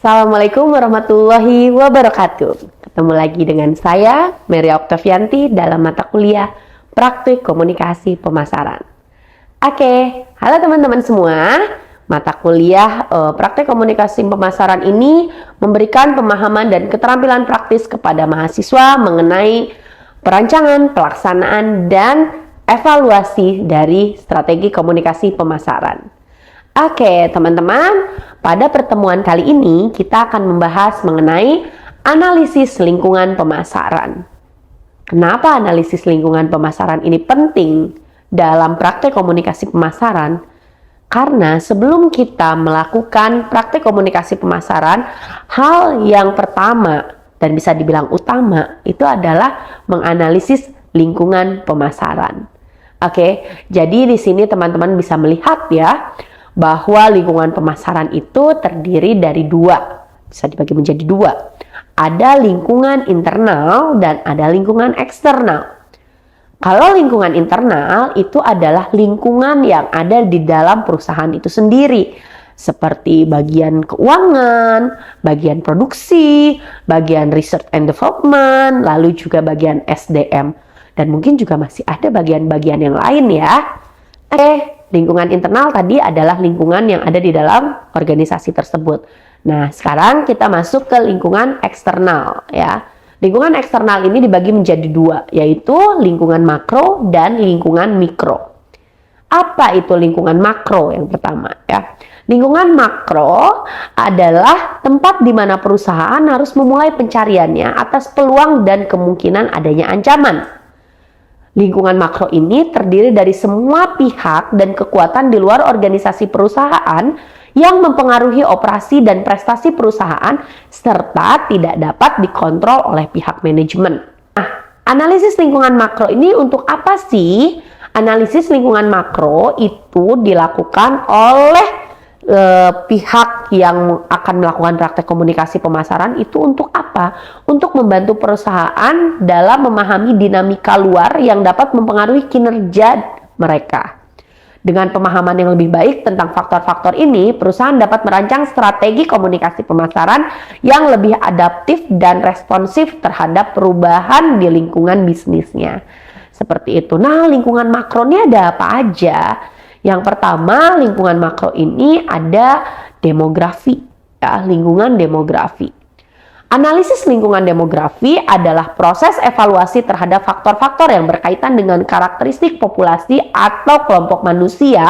Assalamualaikum warahmatullahi wabarakatuh. Ketemu lagi dengan saya, Mary Oktavianti, dalam mata kuliah Praktik Komunikasi Pemasaran. Oke, halo teman-teman semua. Mata kuliah Praktik Komunikasi Pemasaran ini memberikan pemahaman dan keterampilan praktis kepada mahasiswa mengenai perancangan, pelaksanaan, dan evaluasi dari strategi komunikasi pemasaran. Oke, teman-teman, pada pertemuan kali ini kita akan membahas mengenai analisis lingkungan pemasaran. Kenapa analisis lingkungan pemasaran ini penting dalam praktek komunikasi pemasaran? Karena sebelum kita melakukan praktek komunikasi pemasaran, hal yang pertama dan bisa dibilang utama itu adalah menganalisis lingkungan pemasaran. Oke, jadi di sini teman-teman bisa melihat ya, bahwa lingkungan pemasaran itu terdiri dari dua, bisa dibagi menjadi dua. Ada lingkungan internal dan ada lingkungan eksternal. Kalau lingkungan internal itu adalah lingkungan yang ada di dalam perusahaan itu sendiri, seperti bagian keuangan, bagian produksi, bagian research and development, lalu juga bagian SDM, dan mungkin juga masih ada bagian-bagian yang lain ya. Lingkungan internal tadi adalah lingkungan yang ada di dalam organisasi tersebut. Nah, sekarang kita masuk ke lingkungan eksternal ya. Lingkungan eksternal ini dibagi menjadi dua, yaitu lingkungan makro dan lingkungan mikro. Apa itu lingkungan makro yang pertama ya? Lingkungan makro adalah tempat di mana perusahaan harus memulai pencariannya atas peluang dan kemungkinan adanya ancaman. Lingkungan makro ini terdiri dari semua pihak dan kekuatan di luar organisasi perusahaan yang mempengaruhi operasi dan prestasi perusahaan serta tidak dapat dikontrol oleh pihak manajemen. Nah, analisis lingkungan makro ini untuk apa sih? Analisis lingkungan makro itu dilakukan oleh pihak yang akan melakukan praktek komunikasi pemasaran itu untuk apa? Untuk membantu perusahaan dalam memahami dinamika luar yang dapat mempengaruhi kinerja mereka. Dengan pemahaman yang lebih baik tentang faktor-faktor ini, perusahaan dapat merancang strategi komunikasi pemasaran yang lebih adaptif dan responsif terhadap perubahan di lingkungan bisnisnya. Seperti itu. Nah, lingkungan makro ini ada apa aja? Yang pertama, lingkungan makro ini ada demografi, ya, lingkungan demografi. Analisis lingkungan demografi adalah proses evaluasi terhadap faktor-faktor yang berkaitan dengan karakteristik populasi atau kelompok manusia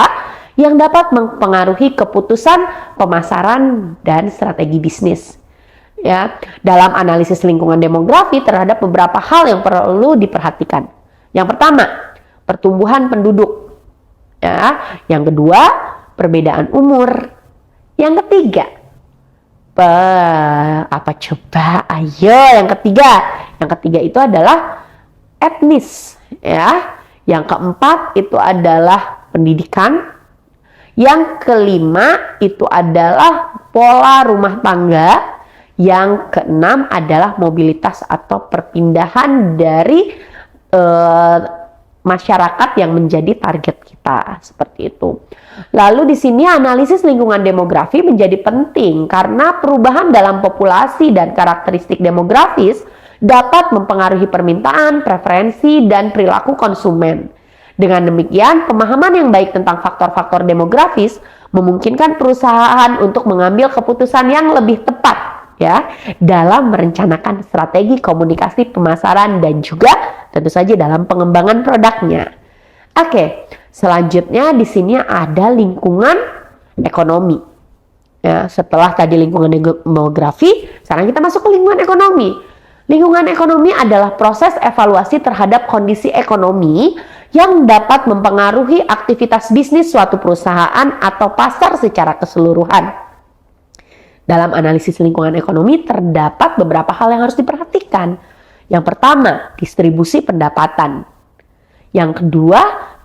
yang dapat mempengaruhi keputusan pemasaran dan strategi bisnis. Ya, dalam analisis lingkungan demografi terhadap beberapa hal yang perlu diperhatikan. Yang pertama, pertumbuhan penduduk. Ya, yang kedua, perbedaan umur. Yang ketiga, apa coba? Ayo, yang ketiga itu adalah etnis, ya. Yang keempat itu adalah pendidikan. Yang kelima itu adalah pola rumah tangga. Yang keenam adalah mobilitas atau perpindahan dari masyarakat yang menjadi target kita, seperti itu. Lalu di sini analisis lingkungan demografi menjadi penting karena perubahan dalam populasi dan karakteristik demografis dapat mempengaruhi permintaan, preferensi, dan perilaku konsumen. Dengan demikian, pemahaman yang baik tentang faktor-faktor demografis memungkinkan perusahaan untuk mengambil keputusan yang lebih tepat ya dalam merencanakan strategi komunikasi pemasaran dan juga tentu saja dalam pengembangan produknya. Oke, selanjutnya di sini ada lingkungan ekonomi. Ya, setelah tadi lingkungan demografi, sekarang kita masuk ke lingkungan ekonomi. Lingkungan ekonomi adalah proses evaluasi terhadap kondisi ekonomi yang dapat mempengaruhi aktivitas bisnis suatu perusahaan atau pasar secara keseluruhan. Dalam analisis lingkungan ekonomi terdapat beberapa hal yang harus diperhatikan. Yang pertama, distribusi pendapatan. Yang kedua,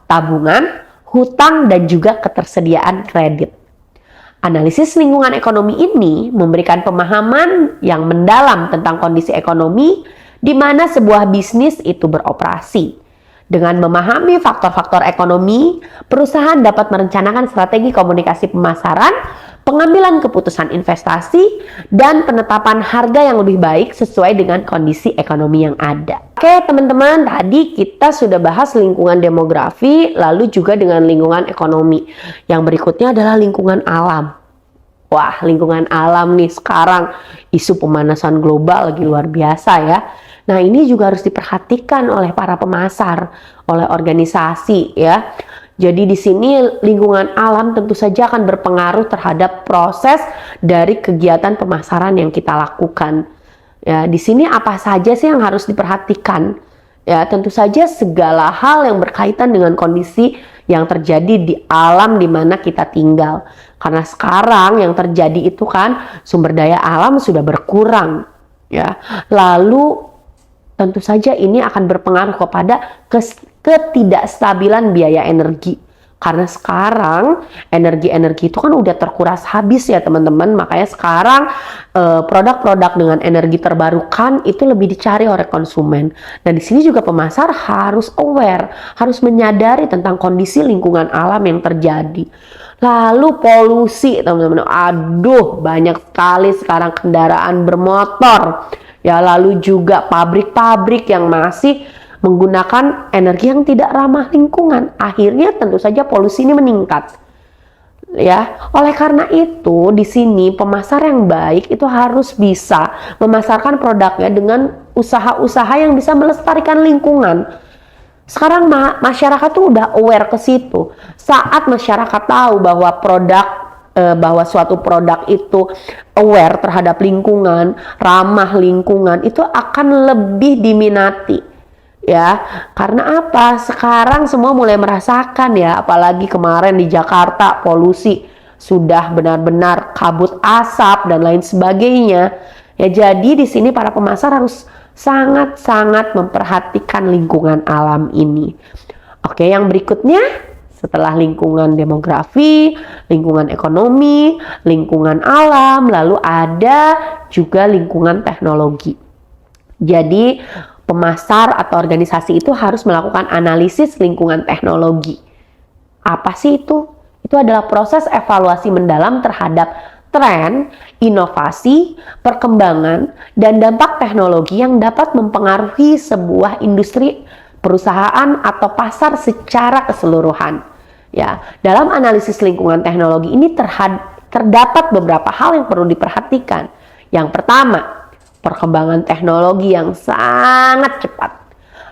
tabungan, hutang, dan juga ketersediaan kredit. Analisis lingkungan ekonomi ini memberikan pemahaman yang mendalam tentang kondisi ekonomi di mana sebuah bisnis itu beroperasi. Dengan memahami faktor-faktor ekonomi, perusahaan dapat merencanakan strategi komunikasi pemasaran, pengambilan keputusan investasi, dan penetapan harga yang lebih baik sesuai dengan kondisi ekonomi yang ada. Oke teman-teman, tadi kita sudah bahas lingkungan demografi, lalu juga dengan lingkungan ekonomi. Yang berikutnya adalah lingkungan alam. Wah, lingkungan alam nih sekarang isu pemanasan global lagi luar biasa ya. Nah, ini juga harus diperhatikan oleh para pemasar, oleh organisasi ya. Jadi di sini lingkungan alam tentu saja akan berpengaruh terhadap proses dari kegiatan pemasaran yang kita lakukan. Ya, di sini apa saja sih yang harus diperhatikan? Ya, tentu saja segala hal yang berkaitan dengan kondisi yang terjadi di alam di mana kita tinggal. Karena sekarang yang terjadi itu kan sumber daya alam sudah berkurang. Ya, lalu tentu saja ini akan berpengaruh kepada ketidakstabilan biaya energi. Karena sekarang energi-energi itu kan udah terkuras habis ya teman-teman. Makanya sekarang produk-produk dengan energi terbarukan itu lebih dicari oleh konsumen. Nah di sini juga pemasar harus aware, harus menyadari tentang kondisi lingkungan alam yang terjadi. Lalu polusi teman-teman, aduh banyak sekali sekarang kendaraan bermotor. Ya, lalu juga pabrik-pabrik yang masih menggunakan energi yang tidak ramah lingkungan. Akhirnya tentu saja polusi ini meningkat. Ya, oleh karena itu di sini pemasar yang baik itu harus bisa memasarkan produknya dengan usaha-usaha yang bisa melestarikan lingkungan. Sekarang masyarakat tuh udah aware ke situ. Saat masyarakat tahu bahwa suatu produk itu aware terhadap lingkungan, ramah lingkungan, itu akan lebih diminati. Ya, karena apa? Sekarang semua mulai merasakan ya, apalagi kemarin di Jakarta polusi sudah benar-benar kabut asap dan lain sebagainya. Ya, jadi di sini para pemasar harus sangat-sangat memperhatikan lingkungan alam ini. Oke, yang berikutnya setelah lingkungan demografi, lingkungan ekonomi, lingkungan alam, lalu ada juga lingkungan teknologi. Jadi pemasar atau organisasi itu harus melakukan analisis lingkungan teknologi. Apa sih itu? Itu adalah proses evaluasi mendalam terhadap tren, inovasi, perkembangan, dan dampak teknologi yang dapat mempengaruhi sebuah industri, perusahaan, atau pasar secara keseluruhan. Ya, dalam analisis lingkungan teknologi ini terdapat beberapa hal yang perlu diperhatikan. Yang pertama, perkembangan teknologi yang sangat cepat.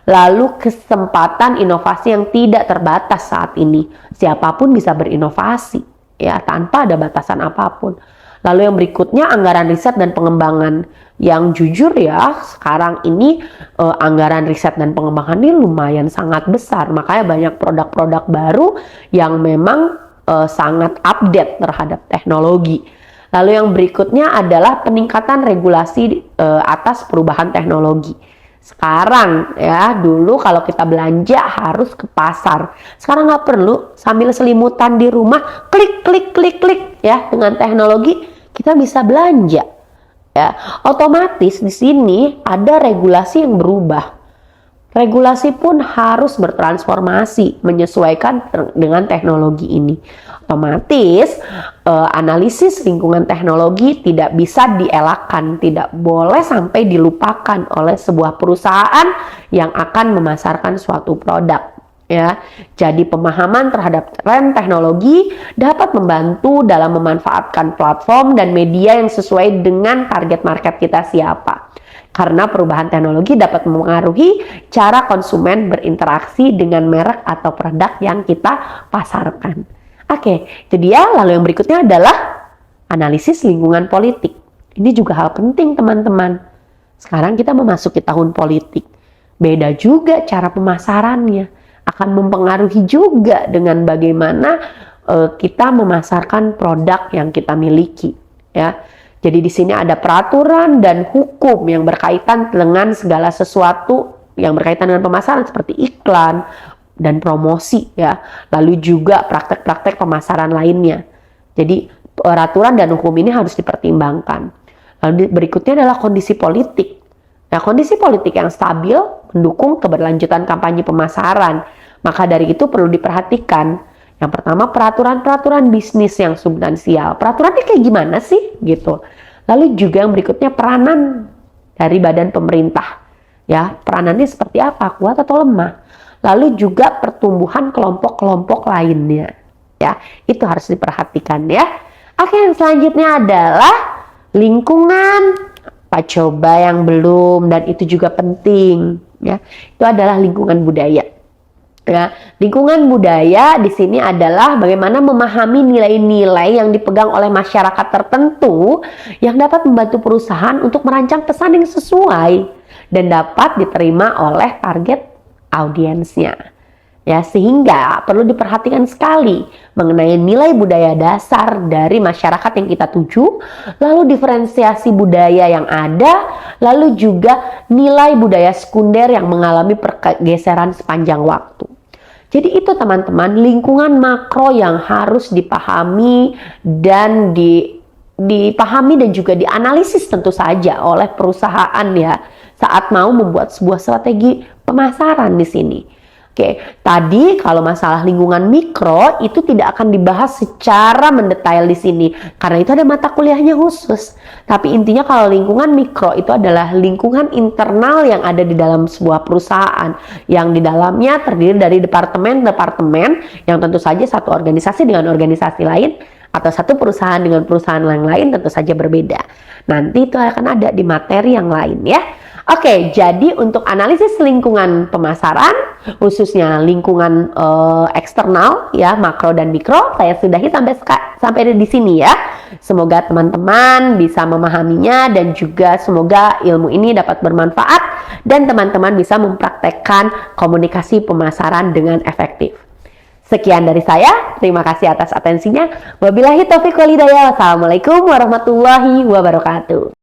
Lalu kesempatan inovasi yang tidak terbatas saat ini. Siapapun bisa berinovasi, ya, tanpa ada batasan apapun. Lalu yang berikutnya anggaran riset dan pengembangan. Yang jujur ya, sekarang ini anggaran riset dan pengembangan ini lumayan sangat besar. Makanya banyak produk-produk baru yang memang sangat update terhadap teknologi. Lalu yang berikutnya adalah peningkatan regulasi atas perubahan teknologi. Sekarang ya, dulu kalau kita belanja harus ke pasar. Sekarang nggak perlu, sambil selimutan di rumah, klik ya, dengan teknologi kita bisa belanja. Ya, otomatis di sini ada regulasi yang berubah. Regulasi pun harus bertransformasi menyesuaikan dengan teknologi ini. Otomatis analisis lingkungan teknologi tidak bisa dielakkan, tidak boleh sampai dilupakan oleh sebuah perusahaan yang akan memasarkan suatu produk. Ya, jadi pemahaman terhadap tren teknologi dapat membantu dalam memanfaatkan platform dan media yang sesuai dengan target market kita siapa. Karena perubahan teknologi dapat mempengaruhi cara konsumen berinteraksi dengan merek atau produk yang kita pasarkan. Oke, itu dia. Lalu yang berikutnya adalah analisis lingkungan politik. Ini juga hal penting teman-teman. Sekarang kita memasuki tahun politik. Beda juga cara pemasarannya. Akan mempengaruhi juga dengan bagaimana kita memasarkan produk yang kita miliki, ya. Jadi di sini ada peraturan dan hukum yang berkaitan dengan segala sesuatu yang berkaitan dengan pemasaran seperti iklan dan promosi, ya. Lalu juga praktek-praktek pemasaran lainnya. Jadi peraturan dan hukum ini harus dipertimbangkan. Lalu berikutnya adalah kondisi politik. Nah, kondisi politik yang stabil mendukung keberlanjutan kampanye pemasaran. Maka dari itu perlu diperhatikan Yang pertama, peraturan-peraturan bisnis yang substansial. Peraturannya kayak gimana sih gitu. Lalu juga yang berikutnya, peranan dari badan pemerintah. Ya, peranannya seperti apa? Kuat atau lemah? Lalu juga pertumbuhan kelompok-kelompok lainnya. Ya, itu harus diperhatikan ya. Oke, yang selanjutnya adalah lingkungan. Pak coba yang belum, dan itu juga penting ya. Itu adalah lingkungan budaya. Ya, lingkungan budaya di sini adalah bagaimana memahami nilai-nilai yang dipegang oleh masyarakat tertentu yang dapat membantu perusahaan untuk merancang pesan yang sesuai dan dapat diterima oleh target audiensnya. Ya, sehingga perlu diperhatikan sekali mengenai nilai budaya dasar dari masyarakat yang kita tuju, lalu diferensiasi budaya yang ada, lalu juga nilai budaya sekunder yang mengalami pergeseran sepanjang waktu. Jadi itu teman-teman, lingkungan makro yang harus dipahami dan dipahami dan juga dianalisis tentu saja oleh perusahaan ya saat mau membuat sebuah strategi pemasaran di sini. Oke, tadi kalau masalah lingkungan mikro itu tidak akan dibahas secara mendetail di sini karena itu ada mata kuliahnya khusus. Tapi intinya kalau lingkungan mikro itu adalah lingkungan internal yang ada di dalam sebuah perusahaan yang di dalamnya terdiri dari departemen-departemen yang tentu saja satu organisasi dengan organisasi lain atau satu perusahaan dengan perusahaan yang lain tentu saja berbeda. Nanti itu akan ada di materi yang lain ya. Oke, jadi untuk analisis lingkungan pemasaran, khususnya lingkungan eksternal, ya makro dan mikro, saya sudahi sampai di sini ya. Semoga teman-teman bisa memahaminya dan juga semoga ilmu ini dapat bermanfaat dan teman-teman bisa mempraktekkan komunikasi pemasaran dengan efektif. Sekian dari saya, terima kasih atas atensinya. Wabillahi taufiq wal hidayah. Wassalamualaikum warahmatullahi wabarakatuh.